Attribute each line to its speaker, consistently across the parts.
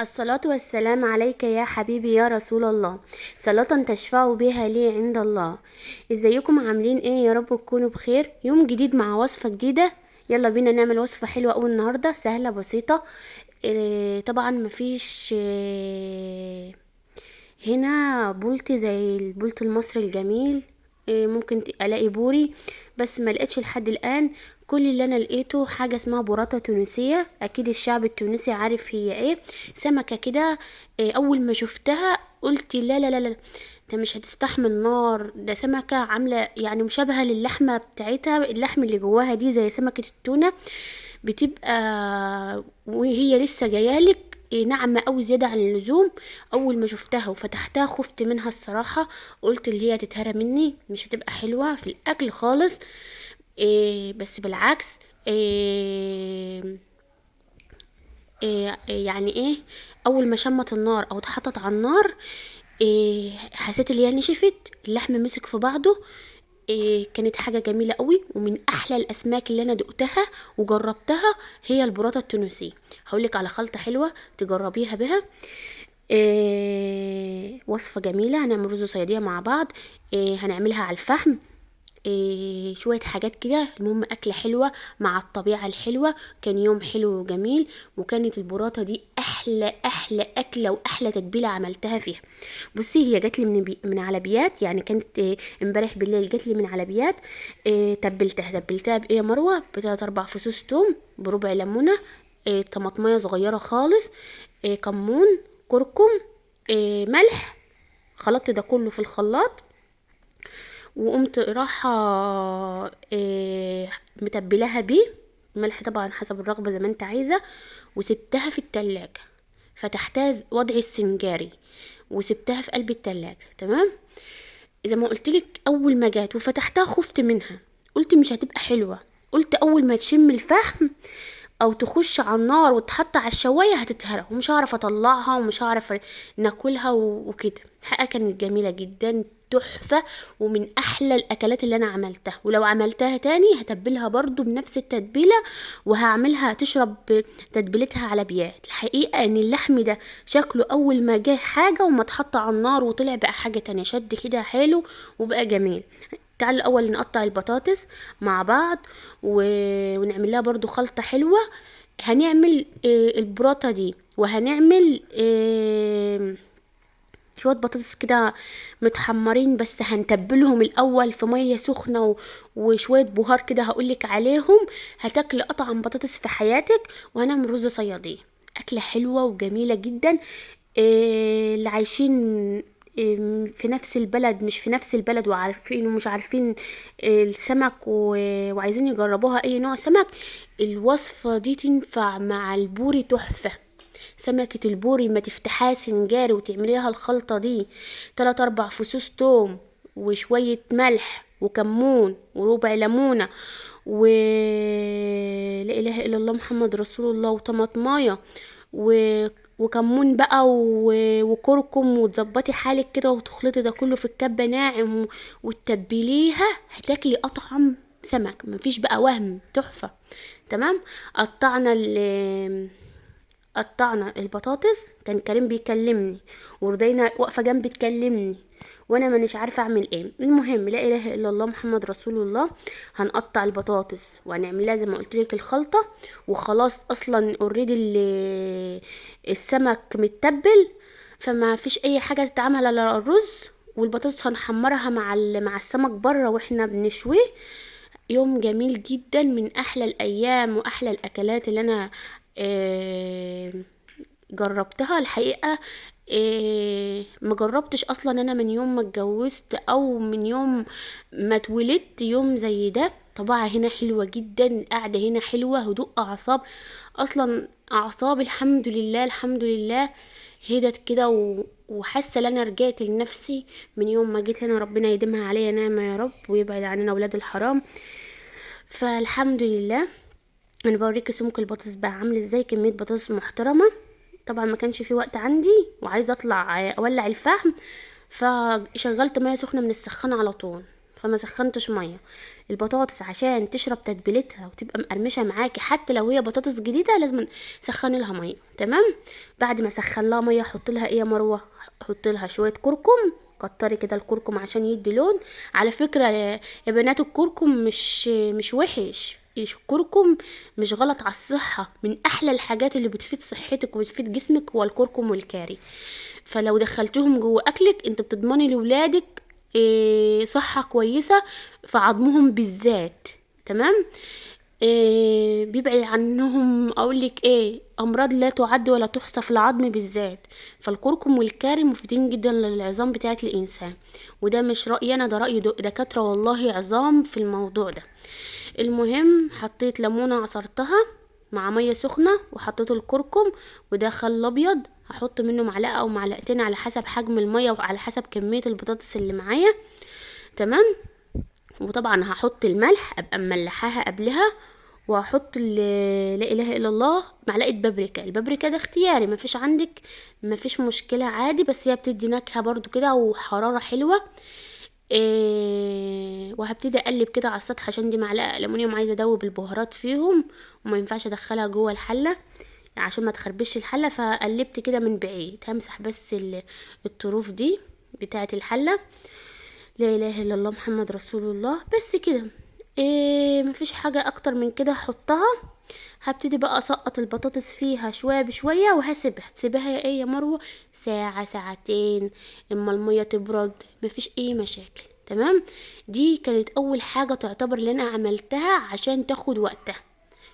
Speaker 1: الصلاة والسلام عليك يا حبيبي يا رسول الله، صلاة تشفع بها لي عند الله. ازيكم عاملين ايه؟ يا رب تكونوا بخير. يوم جديد مع وصفة جديدة. يلا بينا نعمل وصفة حلوة أوي النهاردة، سهلة بسيطة. طبعا مفيش هنا بولتي زي البولت المصري الجميل. ممكن الاقي بوري، بس ما لقيتش لحد الان. كل اللي انا لقيته حاجه اسمها براته تونسيه، اكيد الشعب التونسي عارف هي ايه. سمكه كده. اول ما شفتها قلت لا لا لا لا، ده مش هتستحمل نار، ده سمكه عامله يعني مشابهه للحمه بتاعتها، اللحم اللي جواها دي زي سمكه التونه. بتبقى وهي لسه جايالك ناعمة قوي زيادة عن اللزوم. اول ما شفتها وفتحتها خفت منها الصراحة. قلت اللي هي تتهرى مني، مش هتبقى حلوة في الاكل خالص. بس بالعكس. إيه يعني ايه. اول ما شمت النار او اتحطت على النار، حسيت اللي هي نشفت، اللحم مسك في بعضه. كانت حاجة جميلة قوي، ومن احلى الاسماك اللي انا دقتها وجربتها هي البراطة التونسية. هقولك على خلطة حلوة تجربيها بها. وصفة جميلة، هنعمل رز صيادية مع بعض. هنعملها على الفحم. شوية حاجات كده، المهم أكلة حلوة مع الطبيعة الحلوة. كان يوم حلو وجميل، وكانت البراطة دي أحلى أحلى أكلة وأحلى تتبيلة عملتها فيها. بصي، هي جاتلي من على بيات، يعني كانت امبارح بالليل جاتلي من على بيات. تبلتها بإيه يا مروة؟ بتلات أربع فصوص توم بربع ليمونة. طماطمية صغيرة خالص. كمون، كركم، ملح. خلطت ده كله في الخلاط، وقمت رايحه متبلاها بيه. ملح طبعا حسب الرغبه زي ما انت عايزه. وسبتها في التلاجة، فتحتها وضع السنجاري، وسبتها في قلب التلاجة. تمام. زي ما قلتلك، اول ما جات وفتحتها خفت منها، قلت مش هتبقى حلوه. قلت اول ما تشم الفحم او تخش على النار وتحط على الشوايه هتتهرى، ومش هعرف اطلعها، ومش هعرف ناكلها وكده. الحقيقه كانت جميله جدا، تحفه. ومن احلى الاكلات اللي انا عملتها، ولو عملتها تاني هتبلها برضو بنفس التتبيله، وهعملها تشرب تتبيلتها على بيات. الحقيقه ان اللحم ده شكله اول ما جه حاجه، وما اتحط على النار وطلع بقى حاجه تانية، شد كده حلو وبقى جميل. تعالوا الاول نقطع البطاطس مع بعض و... ونعمل لها برضو خلطة حلوة. هنعمل البراطة دي، وهنعمل شوية بطاطس كده متحمرين، بس هنتبلهم الاول في مية سخنة وشوية بهار كده هقولك عليهم. هتاكل اطعم بطاطس في حياتك. وهنعمل رز صيادية، اكلة حلوة وجميلة جدا. اللي عايشين في نفس البلد، مش في نفس البلد، وعارفين ومش عارفين السمك وعايزين يجربوها اي نوع سمك، الوصفة دي تنفع مع البوري تحفة. سمكة البوري ما تفتحها سنجاري وتعمليها الخلطة دي، 3 4 فصوص توم، وشوية ملح وكمون وربع ليمونة، و لا اله الا الله محمد رسول الله، وطماطمايه و... وكمون بقى وكركم، وتظبطي حالك كده وتخلطي ده كله في الكبه ناعم، وتتبليها هتاكلي اطعم سمك، مفيش بقى وهم، تحفه. تمام. قطعنا قطعنا البطاطس. كان كريم بيكلمني، ورضينا واقفه جنبي تكلمني، وانا مانيش عارفه اعمل ايه. المهم، لا اله الا الله محمد رسول الله. هنقطع البطاطس وهنعملها زي ما قلت لك الخلطه. وخلاص اصلا اوريدي السمك متبل، فما فيش اي حاجه تتعمل على الرز. والبطاطس هنحمرها مع السمك بره واحنا بنشويه. يوم جميل جدا، من احلى الايام واحلى الاكلات اللي انا آه، جربتها الحقيقة. ما جربتش اصلا انا من يوم ما اتجوزت او من يوم ما اتولدت يوم زي ده. طبعا هنا حلوة جدا، القعدة هنا حلوة، هدوء اعصاب. اصلا اعصاب الحمد لله الحمد لله هدت كده وحاسه ان انا رجعت لنفسي من يوم ما جيت هنا. ربنا يديمها عليا نعمه يا رب، ويبعد عننا اولاد الحرام. فالحمد لله. انا بوريكي سمك البطاطس بقى عامل ازاي، كميه بطاطس محترمه. طبعا ما كانش في وقت عندي، وعايزه اطلع اولع الفحم، فشغلت ميه سخنه من السخانه على طول. فما سخنتش ميه. البطاطس عشان تشرب تتبيلتها وتبقى مقرمشه معاكي، حتى لو هي بطاطس جديده لازم سخني لها ميه. تمام. بعد ما سخن لها ميه احط لها ايه يا مروه؟ احط لها شويه كركم. كتري كده الكركم عشان يدي لون. على فكره يا بنات، الكركم مش وحش. الكركم مش غلط على الصحة، من أحلى الحاجات اللي بتفيد صحتك وبتفيد جسمك هو الكركم والكاري. فلو دخلتهم جوه أكلك انت بتضمني لولادك صحة كويسة في عظمهم بالذات. تمام. بيبعد عنهم اقولك ايه امراض لا تعد ولا تحصى في العظم بالذات. فالكركم والكاري مفيدين جدا للعظام بتاعه الانسان. وده مش رايي انا، ده راي دكاتره والله عظام في الموضوع ده. المهم حطيت ليمونه عصرتها مع ميه سخنه، وحطيت الكركم وده خل ابيض. هحط منه معلقه او معلقتين على حسب حجم الميه وعلى حسب كميه البطاطس اللي معايا. تمام. وطبعا هحط الملح ابقى مملحاها قبلها. وهحط لا اله الا الله معلقه بابريكا. البابريكا ده اختياري، مفيش عندك مفيش مشكله عادي، بس هي بتدي نكهه برضو كده وحراره حلوه. وهبتدي اقلب كده على السطح عشان دي معلقه الومنيوم عايزه ادوب البهارات فيهم، وما ينفعش ادخلها جوه الحله عشان ما تخربش الحله. فقلبت كده من بعيد، همسح بس الطروف دي بتاعه الحله. لا اله الا الله محمد رسول الله. بس كده، مفيش حاجة اكتر من كده احطها. هبتدي بقى اسقط البطاطس فيها شوية بشوية وهسيبها. تسيبها يا ايه يا مروة؟ ساعة ساعتين اما المية تبرد، مفيش اي مشاكل. تمام. دي كانت اول حاجة تعتبر اللي انا عملتها عشان تاخد وقتها.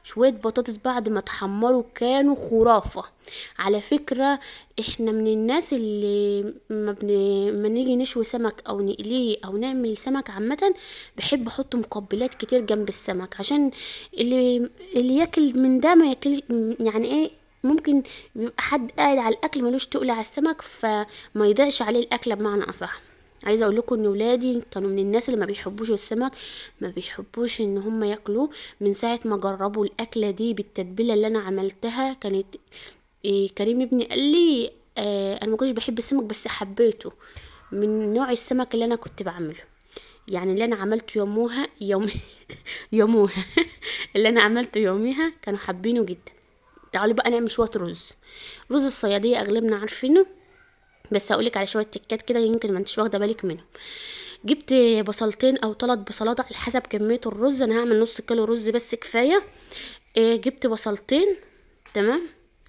Speaker 1: شوية بطاطس بعد ما اتحمروا كانوا خرافة. على فكرة احنا من الناس اللي ما نيجي نشوي سمك او نقليه او نعمل سمك عامة، بحب احط مقبلات كتير جنب السمك عشان اللي ياكل من ده ما ياكل. يعني ايه، ممكن بيبقى حد قاعد على الاكل ملوش تقل على السمك فما يضيعش عليه الاكله بمعنى اصح. عايزه اقول لكم ان ولادي كانوا من الناس اللي ما بيحبوش السمك، ما بيحبوش ان هم ياكلوه. من ساعه ما جربوا الاكله دي بالتتبيله اللي انا عملتها كانت كريم ابني قال لي انا ما كنتش بحب السمك بس حبيته من نوع السمك اللي انا كنت بعمله. يعني اللي انا عملته يوموها اللي انا عملته يوميها كانوا حابينه جدا. تعالوا بقى نعمل شويه رز الصياديه اغلبنا عارفينه، بس هقولك على شويه تكات كده يمكن ما انتش واخده بالك منهم. جبت بصلتين او 3 بصلات على حسب كميه الرز، انا هعمل نص كيلو رز بس كفايه. جبت بصلتين. تمام.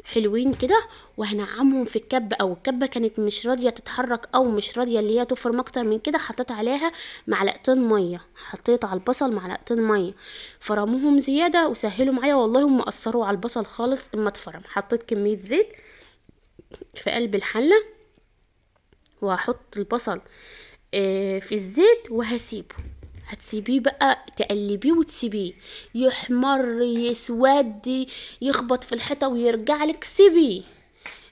Speaker 1: حلوين كده وهنعمهم في الكبة، او الكبة كانت مش راضية تتحرك او مش راضية اللي هي تفرم اكتر من كده، حطيت عليها معلقتين مية. حطيت على البصل معلقتين مية، فرموهم زيادة وسهلوا معايا والله، هم اثروا على البصل خالص اما اتفرم. حطيت كمية زيت في قلب الحلة وهحط البصل في الزيت وهسيبه. هتسيبيه بقى تقلبيه وتسيبيه يحمر يسود يخبط في الحيطه ويرجع لك، سيبيه.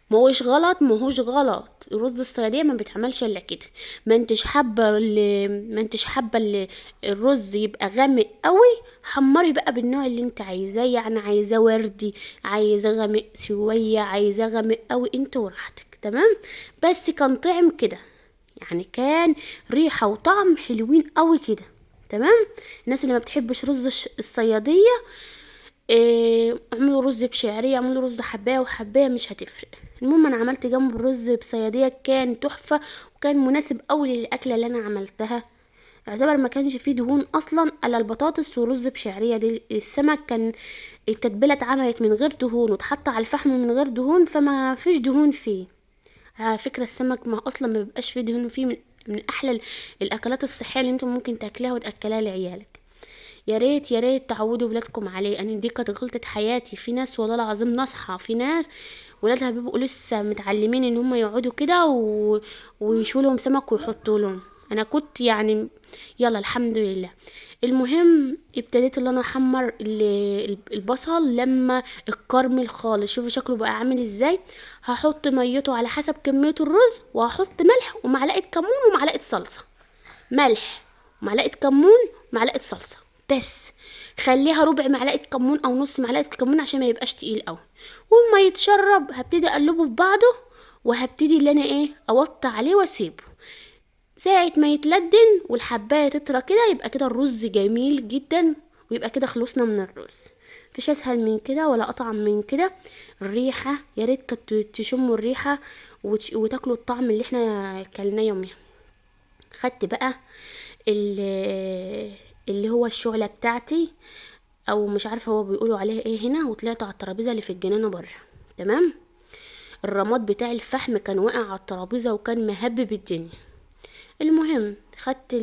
Speaker 1: ماهوش غلط. الرز الصياديه ما بيتعملش الا كده. ما انتش حابه الرز يبقى غامق قوي، حمري بقى بالنوع اللي انت عايزاه. يعني عايزاه وردي، عايزاه غامق شويه، عايزاه غامق قوي، انت وراحتك. تمام. بس كان طعم كده، يعني كان ريحه وطعم حلوين قوي كده. تمام. الناس اللي ما بتحبش رز الصياديه اعملوا رز بشعريه، اعملوا رز حبايه وحبايه مش هتفرق. المهم انا عملت جنب الرز بصياديه كان تحفه وكان مناسب قوي للاكله اللي انا عملتها. يعتبر ما كانش فيه دهون اصلا الا البطاطس ورز بشعريه دي. السمك كان التتبيله اتعملت من غير دهون واتحط على الفحم من غير دهون، فما فيش دهون فيه. على فكره السمك ما اصلا ما بيبقاش فيه دهون فيه، من احلى الاكلات الصحيه اللي انتم ممكن تاكلها وتاكلها لعيالك. يا ريت يا ريت تعودوا ولادكم عليه. انا دي كانت غلطه حياتي. في ناس والله العظيم نصحى، في ناس ولادها بيبقوا لسه متعلمين ان هم يقعدوا كده ويشوا لهم سمك ويحطوا لهم. انا كنت يعني يلا الحمد لله. المهم ابتديت ان انا احمر البصل لما اتكرمل خالص. شوفوا شكله بقى عامل ازاي. هحط ميته على حسب كميه الرز، وهحط ملح ومعلقه كمون ومعلقه صلصه. ملح ومعلقه كمون ومعلقه صلصه بس. خليها ربع معلقه كمون او نص معلقه كمون عشان ما يبقاش تقيل قوي. وما يتشرب هبتدي اقلبه في بعضه، وهبتدي اللي انا اوطي عليه واسيبه. ساعة ما يتلدن والحباية تطرى كده يبقى كده الرز جميل جدا، ويبقى كده خلصنا من الرز. مفيش اسهل من كده ولا اطعم من كده. الريحة يا ريت كنتوا تشموا الريحة وتاكلوا الطعم اللي احنا اكلناه يوميها. خدت بقى اللي هو الشعلة بتاعتي، او مش عارفه هو بيقولوا عليها ايه هنا، وطلعت على الترابيزه اللي في الجنينه بره. تمام. الرماد بتاع الفحم كان واقع على الترابيزه وكان مهبب الدنيا. المهم خدت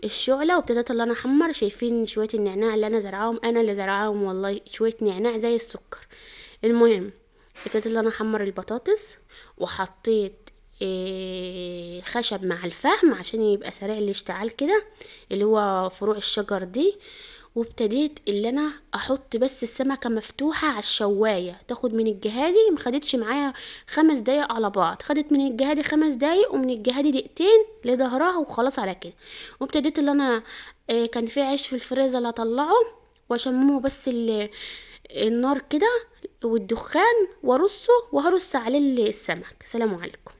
Speaker 1: الشعلة وابتديت اللي انا احمر. شايفين شويه النعناع اللي انا زرعاهم؟ انا اللي زرعاهم والله، شويه نعناع زي السكر. المهم ابتديت اللي انا احمر البطاطس، وحطيت خشب مع الفحم عشان يبقى سريع الاشتعال كده، اللي هو فروع الشجر دي. وابتديت اللي انا احط بس السمكة مفتوحة على الشواية، تاخد من الجهادي، مخدتش معايا 5 دقايق على بعض، خدت من الجهادي 5 دقايق ومن الجهادي دقيقتين لظهرها وخلاص على كده. وابتديت اللي انا كان في عيش في الفريزر اطلعه واشممه بس النار كده والدخان، وارصه وهرص عليه السمك. سلام عليكم.